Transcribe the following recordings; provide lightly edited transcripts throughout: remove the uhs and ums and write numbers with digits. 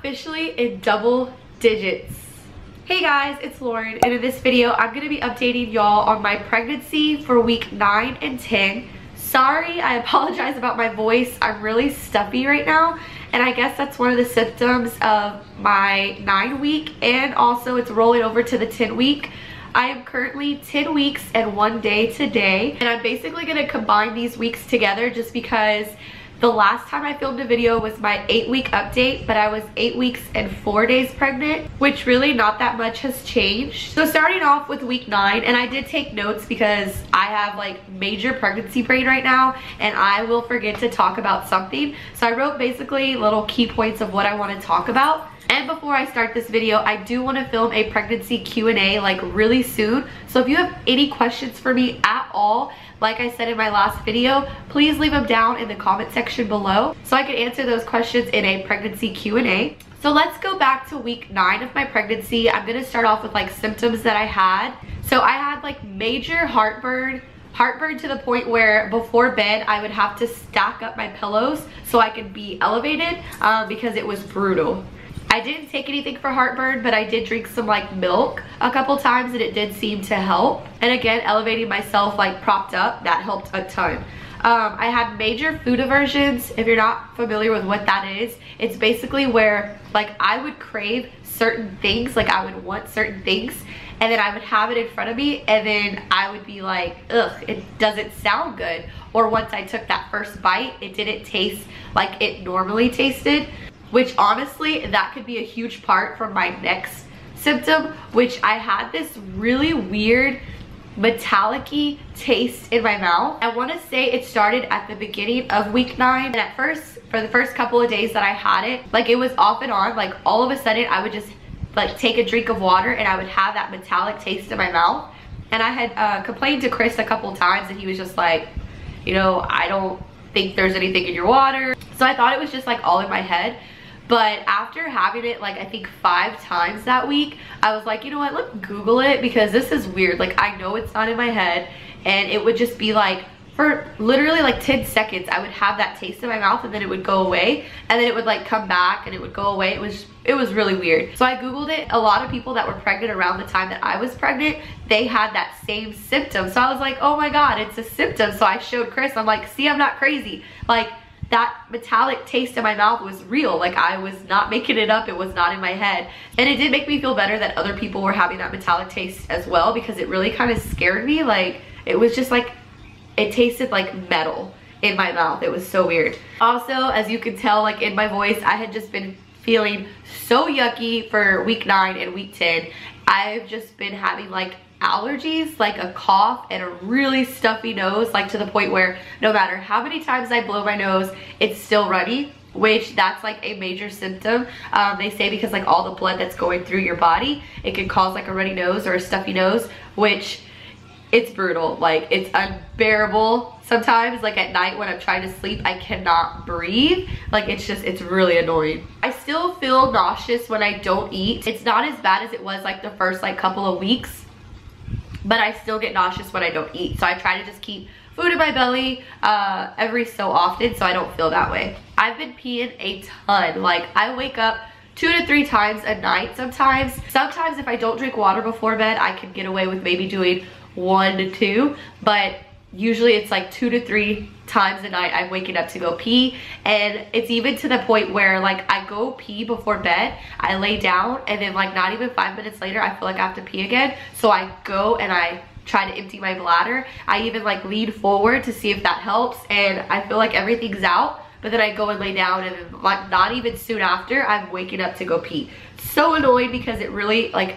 officially in double digits. Hey guys, it's Lauren, and in this video I'm going to be updating y'all on my pregnancy for week 9 and 10. Sorry, I apologize about my voice. I'm really stuffy right now, and I guess that's one of the symptoms of my 9 week, and also it's rolling over to the 10 week. I am currently 10 weeks and 1 day today, and I'm basically going to combine these weeks together just because the last time I filmed a video was my 8-week update, but I was 8 weeks and 4 days pregnant, which really not that much has changed. So starting off with week 9, and I did take notes because I have like major pregnancy brain right now and I will forget to talk about something. So I wrote basically little key points of what I want to talk about. And before I start this video, I do want to film a pregnancy Q&A like really soon. So if you have any questions for me at all, like I said in my last video, please leave them down in the comment section below so I can answer those questions in a pregnancy Q&A. So let's go back to week 9 of my pregnancy. I'm going to start off with like symptoms that I had. So I had like major heartburn to the point where before bed I would have to stack up my pillows so I could be elevated because it was brutal. I didn't take anything for heartburn, but I did drink some like milk a couple times and it did seem to help. And again, elevating myself like propped up, that helped a ton. I had major food aversions. If you're not familiar with what that is, it's basically where like I would crave certain things, like I would want certain things, and then I would have it in front of me and then I would be like, ugh, it doesn't sound good. Or once I took that first bite, it didn't taste like it normally tasted. Which honestly, that could be a huge part from my next symptom, which I had this really weird metallic-y taste in my mouth. I want to say it started at the beginning of week 9, and at first, for the first couple of days that I had it, like it was off and on, like all of a sudden I would just like take a drink of water and I would have that metallic taste in my mouth. And I had complained to Chris a couple times and he was just like, you know, I don't think there's anything in your water. So I thought it was just like all in my head. But after having it like I think 5 times that week, I was like, you know what, let's Google it because this is weird. Like I know it's not in my head, and it would just be like for literally like 10 seconds I would have that taste in my mouth and then it would go away and then it would like come back and it would go away. It was really weird. So I Googled it. A lot of people that were pregnant around the time that I was pregnant, they had that same symptom. So I was like, oh my god, it's a symptom. So I showed Chris, I'm like, see, I'm not crazy. Like that metallic taste in my mouth was real. Like I was not making it up. It was not in my head. And it did make me feel better that other people were having that metallic taste as well, because it really kind of scared me. Like it was just like, it tasted like metal in my mouth. It was so weird. Also, as you can tell like in my voice, I had just been feeling so yucky for week 9 and week 10. I've just been having like allergies, like a cough and a really stuffy nose, like to the point where no matter how many times I blow my nose, it's still runny, which that's like a major symptom. They say because like all the blood that's going through your body, it can cause like a runny nose or a stuffy nose, which it's brutal. Like it's unbearable sometimes. Like at night when I'm trying to sleep, I cannot breathe. Like it's really annoying. I still feel nauseous when I don't eat. It's not as bad as it was like the first like couple of weeks, but I still get nauseous when I don't eat. So I try to just keep food in my belly every so often so I don't feel that way. I've been peeing a ton. Like I wake up 2 to 3 times a night sometimes. Sometimes if I don't drink water before bed, I can get away with maybe doing 1 to 2, but usually it's like 2 to 3 times a night I'm waking up to go pee. And it's even to the point where like I go pee before bed, I lay down, and then like not even 5 minutes later I feel like I have to pee again. So I go and I try to empty my bladder. I even like lean forward to see if that helps, and I feel like everything's out, but then I go and lay down, and then like not even soon after I'm waking up to go pee. So annoying because it really like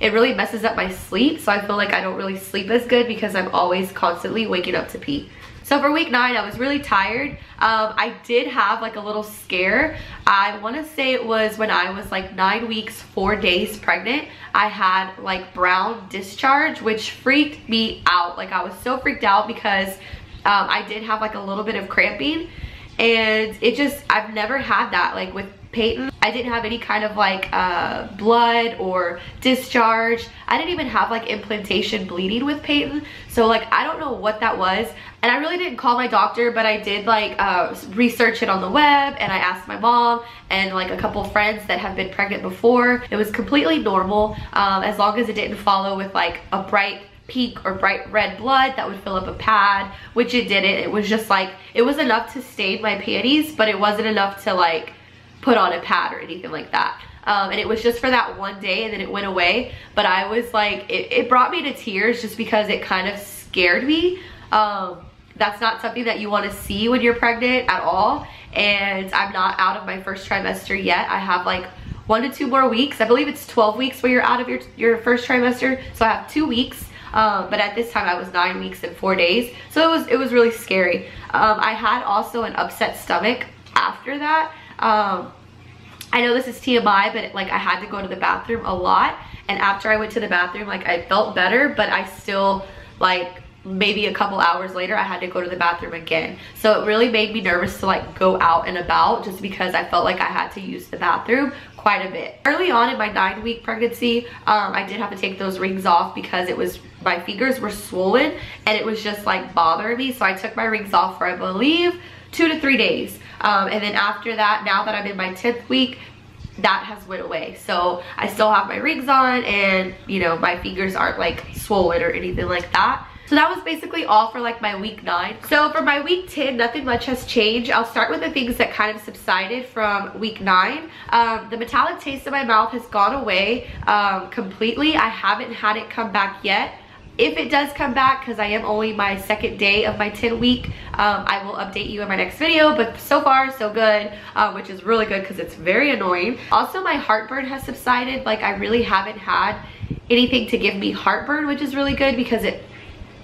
it really messes up my sleep. So I feel like I don't really sleep as good because I'm always constantly waking up to pee. So for week 9, I was really tired. I did have like a little scare. I want to say it was when I was like 9 weeks, 4 days pregnant. I had like brown discharge, which freaked me out. Like I was so freaked out because I did have like a little bit of cramping, and it just, I've never had that like with Peyton, I didn't have any kind of like blood or discharge. I didn't even have like implantation bleeding with Peyton. So like, I don't know what that was. And I really didn't call my doctor, but I did like research it on the web, and I asked my mom and like a couple friends that have been pregnant before. It was completely normal, as long as it didn't follow with like a bright pink or bright red blood that would fill up a pad, which it didn't. It was just like, it was enough to stain my panties, but it wasn't enough to like put on a pad or anything like that. And it was just for that one day, and then it went away. But I was like, it brought me to tears just because it kind of scared me. That's not something that you want to see when you're pregnant at all. And I'm not out of my first trimester yet. I have like 1 to 2 more weeks. I believe it's 12 weeks where you're out of your first trimester. So I have 2 weeks. But at this time I was 9 weeks and 4 days. So it was really scary. I had also an upset stomach after that. I know this is TMI, but like I had to go to the bathroom a lot. And after I went to the bathroom, like I felt better, but I still like, maybe a couple hours later I had to go to the bathroom again. So it really made me nervous to like go out and about, just because I felt like I had to use the bathroom quite a bit. Early on in my 9-week pregnancy, I did have to take those rings off because my fingers were swollen and it was just like bothering me. So I took my rings off for, I believe, 2 to 3 days. And then after that, now that I'm in my 10th week, that has went away. So I still have my rings on, and you know, my fingers aren't like swollen or anything like that. So that was basically all for like my week 9. So for my week 10, nothing much has changed. I'll start with the things that kind of subsided from week 9. The metallic taste in my mouth has gone away completely. I haven't had it come back yet. If it does come back, because I am only my 2nd day of my 10 week, I will update you in my next video. But so far so good, which is really good because it's very annoying. Also, my heartburn has subsided. Like, I really haven't had anything to give me heartburn, which is really good because it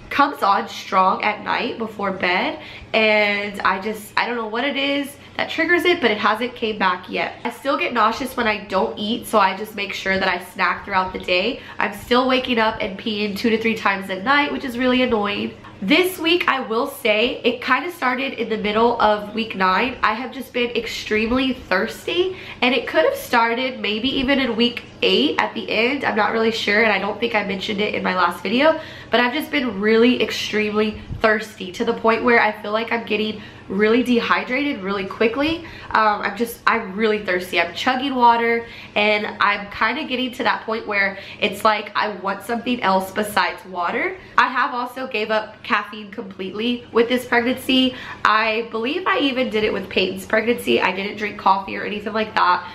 comes on strong at night before bed, and I don't know what it is that triggers it, but it hasn't came back yet. I still get nauseous when I don't eat, so I just make sure that I snack throughout the day. I'm still waking up and peeing 2 to 3 times a night, which is really annoying. This week, I will say, it kind of started in the middle of week 9. I have just been extremely thirsty, and it could have started maybe even in week 8 at the end. I'm not really sure, and I don't think I mentioned it in my last video, but I've just been really extremely thirsty to the point where I feel like I'm getting really dehydrated really quickly. I'm really thirsty. I'm chugging water, and I'm kind of getting to that point where it's like I want something else besides water. I have also gave up caffeine completely with this pregnancy. I believe I even did it with Peyton's pregnancy. I didn't drink coffee or anything like that,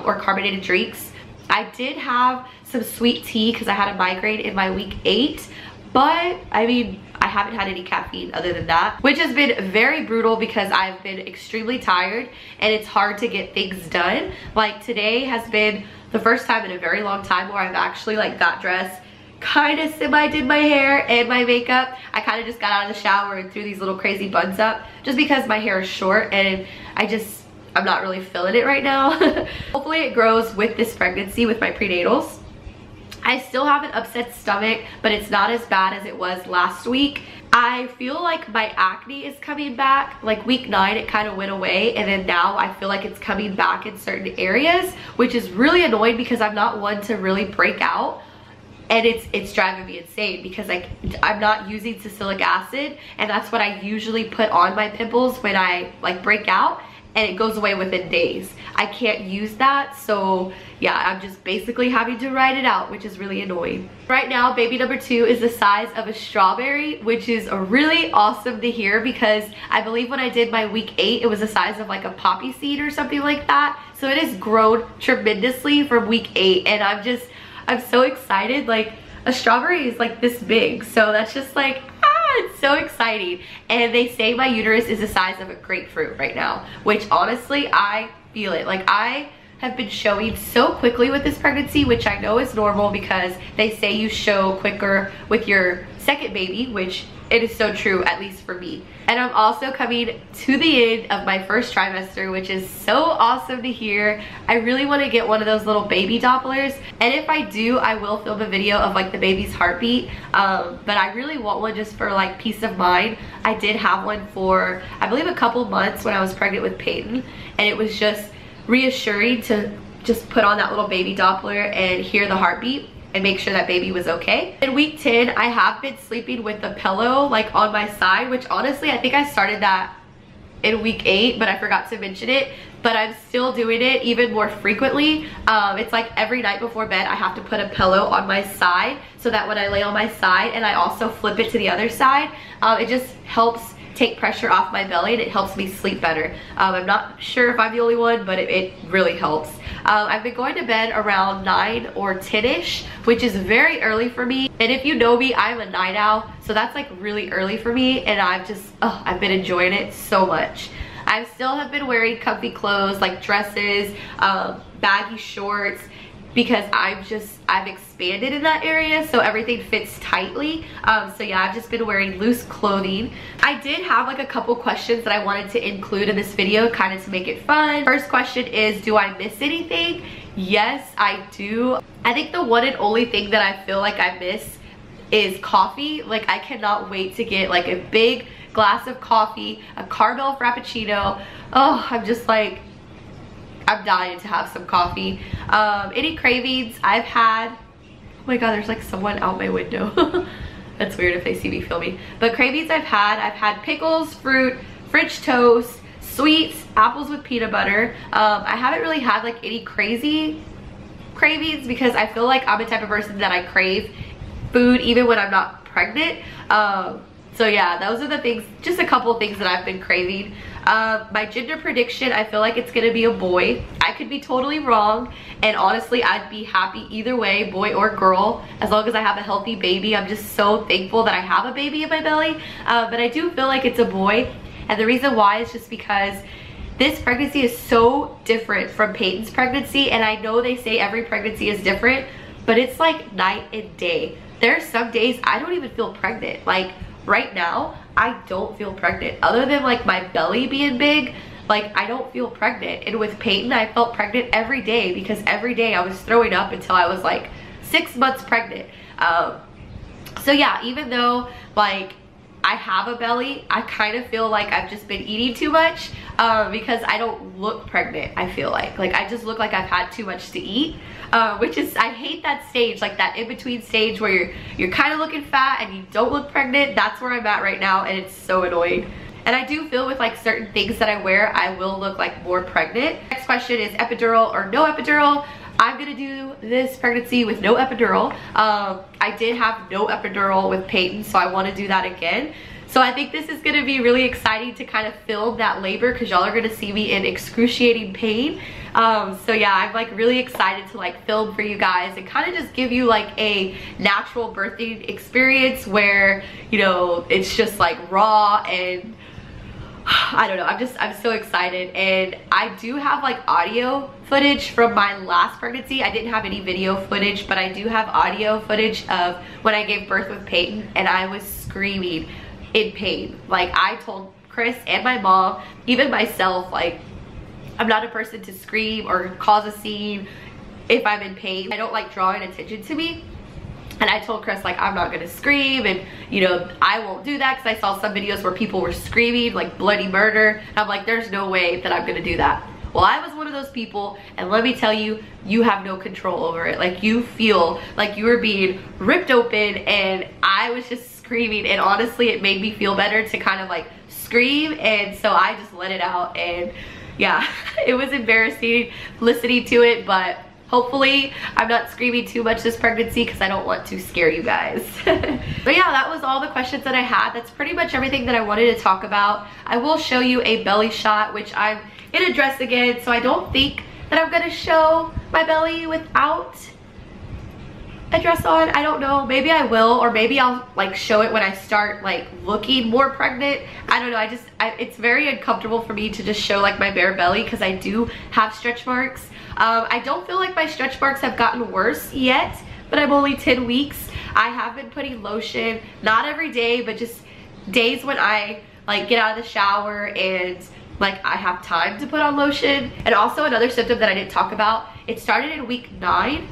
or carbonated drinks. I did have some sweet tea because I had a migraine in my week 8, but I mean, I haven't had any caffeine other than that, which has been very brutal because I've been extremely tired and it's hard to get things done. Like, today has been the first time in a very long time where I've actually like got dressed, kind of did my hair and my makeup. I kind of just got out of the shower and threw these little crazy buns up just because my hair is short and I'm not really feeling it right now. Hopefully it grows with this pregnancy with my prenatals. I still have an upset stomach, but it's not as bad as it was last week. I feel like my acne is coming back. Like week 9, it kind of went away, and then now I feel like it's coming back in certain areas, which is really annoying because I'm not one to really break out. And it's driving me insane because I'm not using salicylic acid, and that's what I usually put on my pimples when I like break out, and it goes away within days. I can't use that, so yeah, I'm just basically having to ride it out, which is really annoying. Right now, baby number 2 is the size of a strawberry, which is really awesome to hear because I believe when I did my week 8, it was the size of like a poppy seed or something like that. So it has grown tremendously from week 8, and I'm so excited. Like, a strawberry is like this big, so that's just like, it's so exciting. And they say my uterus is the size of a grapefruit right now, which honestly, I feel it. Like, I have been showing so quickly with this pregnancy, which I know is normal because they say you show quicker with your second baby, which it is so true, at least for me. And I'm also coming to the end of my first trimester, which is so awesome to hear. I really want to get one of those little baby Dopplers, and if I do, I will film a video of like the baby's heartbeat, but I really want one just for like peace of mind. I did have one for, I believe, a couple months when I was pregnant with Peyton, and it was just reassuring to just put on that little baby Doppler and hear the heartbeat and make sure that baby was okay. In week 10, I have been sleeping with the pillow like on my side, which honestly, I think I started that in week 8, but I forgot to mention it. But I'm still doing it even more frequently. It's like every night before bed, I have to put a pillow on my side so that when I lay on my side and I also flip it to the other side, it just helps take pressure off my belly and it helps me sleep better. I'm not sure if I'm the only one, but it really helps. I've been going to bed around 9 or 10ish, which is very early for me. And if you know me, I'm a night owl, so that's like really early for me, and I've been enjoying it so much. I still have been wearing comfy clothes like dresses, baggy shorts, because I've expanded in that area, so everything fits tightly. So yeah, I've just been wearing loose clothing. I did have like a couple questions that I wanted to include in this video, kind of to make it fun. First question is, do I miss anything? Yes, I do. I think the one and only thing that I feel like I miss is coffee. Like, I cannot wait to get like a big glass of coffee, a caramel frappuccino. Oh, I'm just like, I'm dying to have some coffee. Any cravings I've had, oh my god, there's like someone out my window. That's weird if they see me filming. But cravings I've had pickles, fruit, French toast, sweets, apples with peanut butter. I haven't really had like any crazy cravings because I feel like I'm the type of person that I crave food even when I'm not pregnant. So yeah, those are the things, just a couple of things that I've been craving. My gender prediction, I feel like it's gonna be a boy. I could be totally wrong, and honestly, I'd be happy either way, boy or girl, as long as I have a healthy baby. I'm just so thankful that I have a baby in my belly, but I do feel like it's a boy, and the reason why is just because this pregnancy is so different from Peyton's pregnancy, and I know they say every pregnancy is different, but it's like night and day. There are some days I don't even feel pregnant. Like, right now, I don't feel pregnant. Other than like my belly being big, like I don't feel pregnant. And with Peyton, I felt pregnant every day because every day I was throwing up until I was like 6 months pregnant. So yeah, even though like I have a belly, I kind of feel like I've just been eating too much because I don't look pregnant, I feel like. Like, I just look like I've had too much to eat, which is, I hate that stage, like that in-between stage where you're kind of looking fat and you don't look pregnant. That's where I'm at right now, and it's so annoying. And I do feel with like certain things that I wear, I will look like more pregnant. Next question is epidural or no epidural. I'm gonna do this pregnancy with no epidural. I did have no epidural with Peyton, so I want to do that again. So I think this is gonna be really exciting to kind of film that labor because y'all are gonna see me in excruciating pain. So yeah, I'm like really excited to like film for you guys and kind of just give you like a natural birthing experience where, you know, it's just like raw and I don't know, I'm so excited. And I do have like audio footage from my last pregnancy. I didn't have any video footage, but I do have audio footage of when I gave birth with Peyton, and I was screaming in pain. Like, I told Chris and my mom, even myself, like, I'm not a person to scream or cause a scene if I'm in pain. I don't like drawing attention to me. And I told Chris, like, I'm not gonna scream, and you know, I won't do that because I saw some videos where people were screaming like bloody murder. And I'm like, there's no way that I'm gonna do that. Well, I was one of those people, and let me tell you, you have no control over it. Like, you feel like you were being ripped open, and I was just screaming, and honestly, it made me feel better to kind of like scream, and so I just let it out. And yeah, it was embarrassing listening to it, but hopefully I'm not screaming too much this pregnancy because I don't want to scare you guys. But yeah, that was all the questions that I had. That's pretty much everything that I wanted to talk about. I will show you a belly shot, which I'm in a dress again, so I don't think that I'm gonna show my belly without a dress on. I don't know, maybe I will, or maybe I'll like show it when I start like looking more pregnant. I don't know, it's very uncomfortable for me to just show like my bare belly because I do have stretch marks. I don't feel like my stretch marks have gotten worse yet, but I'm only 10 weeks. I have been putting lotion, not every day, but just days when I like get out of the shower and like I have time to put on lotion. And also another symptom that I didn't talk about, it started in week 9,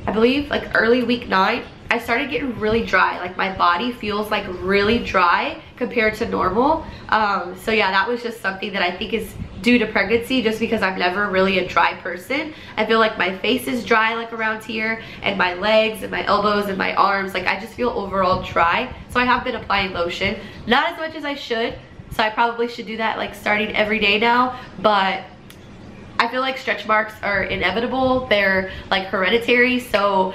I believe, like early week 9. I started getting really dry. Like, my body feels like really dry compared to normal. So yeah, that was just something that I think is due to pregnancy, just because I'm never really a dry person. I feel like my face is dry like around here, and my legs and my elbows and my arms, like I just feel overall dry. So I have been applying lotion, not as much as I should, so I probably should do that like starting every day now. But I feel like stretch marks are inevitable, they're like hereditary, so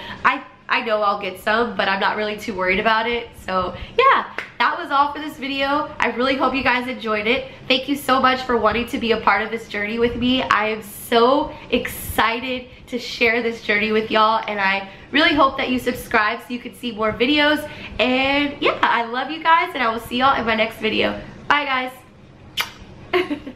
I know I'll get some, but I'm not really too worried about it. So yeah, that was all for this video. I really hope you guys enjoyed it. Thank you so much for wanting to be a part of this journey with me. I am so excited to share this journey with y'all, and I really hope that you subscribe so you can see more videos. And yeah, I love you guys, and I will see y'all in my next video. Bye guys.